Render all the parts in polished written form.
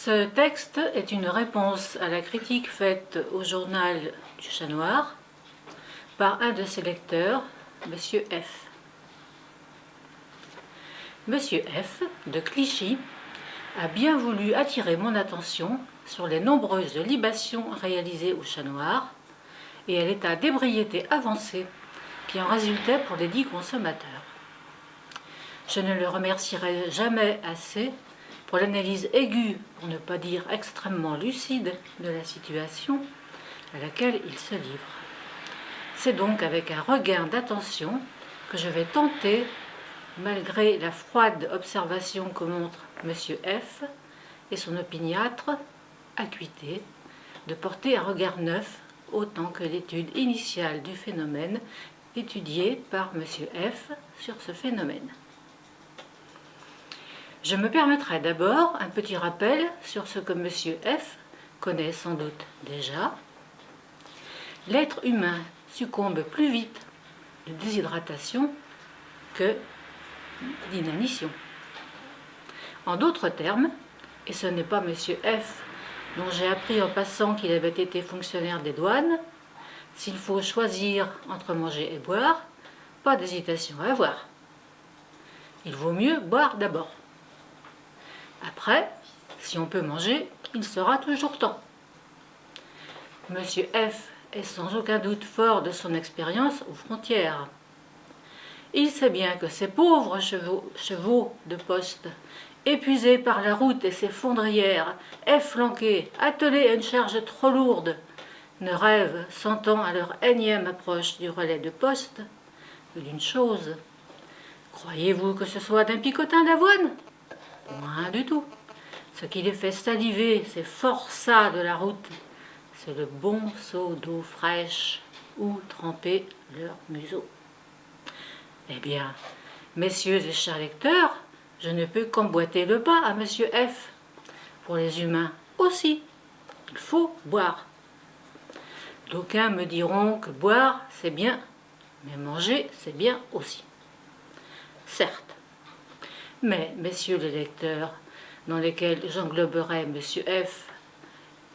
Ce texte est une réponse à la critique faite au journal du Chat Noir par un de ses lecteurs, M. F. M. F. de Clichy a bien voulu attirer mon attention sur les nombreuses libations réalisées au Chat Noir et à l'état d'ébriété avancée qui en résultait pour les dits consommateurs. Je ne le remercierai jamais assez pour l'analyse aiguë, pour ne pas dire extrêmement lucide, de la situation à laquelle il se livre. C'est donc avec un regain d'attention que je vais tenter, malgré la froide observation que montre M. F. et son opiniâtre acuité, de porter un regard neuf autant que l'étude initiale du phénomène étudiée par M. F. sur ce phénomène. Je me permettrai d'abord un petit rappel sur ce que M. F. connaît sans doute déjà. L'être humain succombe plus vite de déshydratation que d'inanition. En d'autres termes, et ce n'est pas M. F. dont j'ai appris en passant qu'il avait été fonctionnaire des douanes, s'il faut choisir entre manger et boire, pas d'hésitation à avoir. Il vaut mieux boire d'abord. Après, si on peut manger, il sera toujours temps. M. F. est sans aucun doute fort de son expérience aux frontières. Il sait bien que ces pauvres chevaux de poste, épuisés par la route et ses fondrières, efflanqués, attelés à une charge trop lourde, ne rêvent, sentant à leur énième approche du relais de poste, que d'une chose. Croyez-vous que ce soit d'un picotin d'avoine? Rien du tout. Ce qui les fait saliver, ces forçats de la route, c'est le bon seau d'eau fraîche où tremper leur museau. Eh bien, messieurs et chers lecteurs, je ne peux qu'emboîter le pas à M. F. Pour les humains aussi, il faut boire. D'aucuns me diront que boire, c'est bien, mais manger, c'est bien aussi. Certes. Mais, messieurs les lecteurs, dans lesquels j'engloberai M. F.,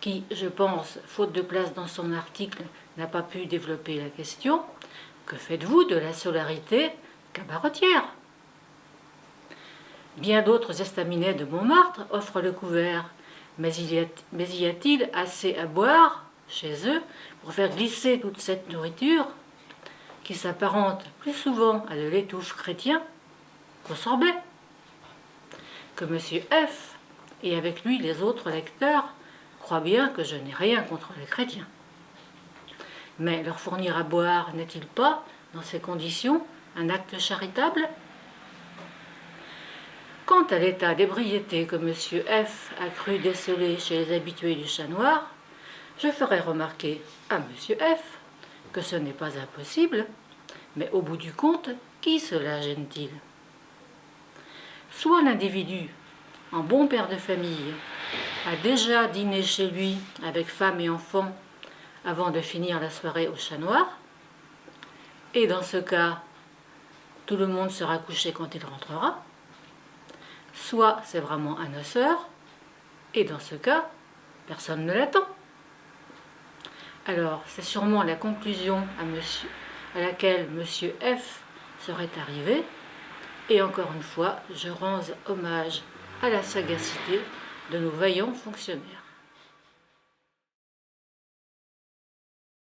qui, je pense, faute de place dans son article, n'a pas pu développer la question, que faites-vous de la solarité cabaretière? Bien d'autres estaminets de Montmartre offrent le couvert, mais y a-t-il assez à boire chez eux pour faire glisser toute cette nourriture qui s'apparente plus souvent à de l'étouffe chrétien qu'au sorbet? Que M. F. et avec lui les autres lecteurs croient bien que je n'ai rien contre les chrétiens. Mais leur fournir à boire n'est-il pas, dans ces conditions, un acte charitable? Quant à l'état d'ébriété que M. F. a cru déceler chez les habitués du Chat Noir, je ferai remarquer à M. F. que ce n'est pas impossible, mais au bout du compte, qui cela gêne-t-il? Soit l'individu, en bon père de famille, a déjà dîné chez lui avec femme et enfants avant de finir la soirée au Chat Noir, et dans ce cas, tout le monde sera couché quand il rentrera, soit c'est vraiment un noceur, et dans ce cas, personne ne l'attend. Alors, c'est sûrement la conclusion à laquelle M. F. serait arrivé, et encore une fois, je rends hommage à la sagacité de nos vaillants fonctionnaires.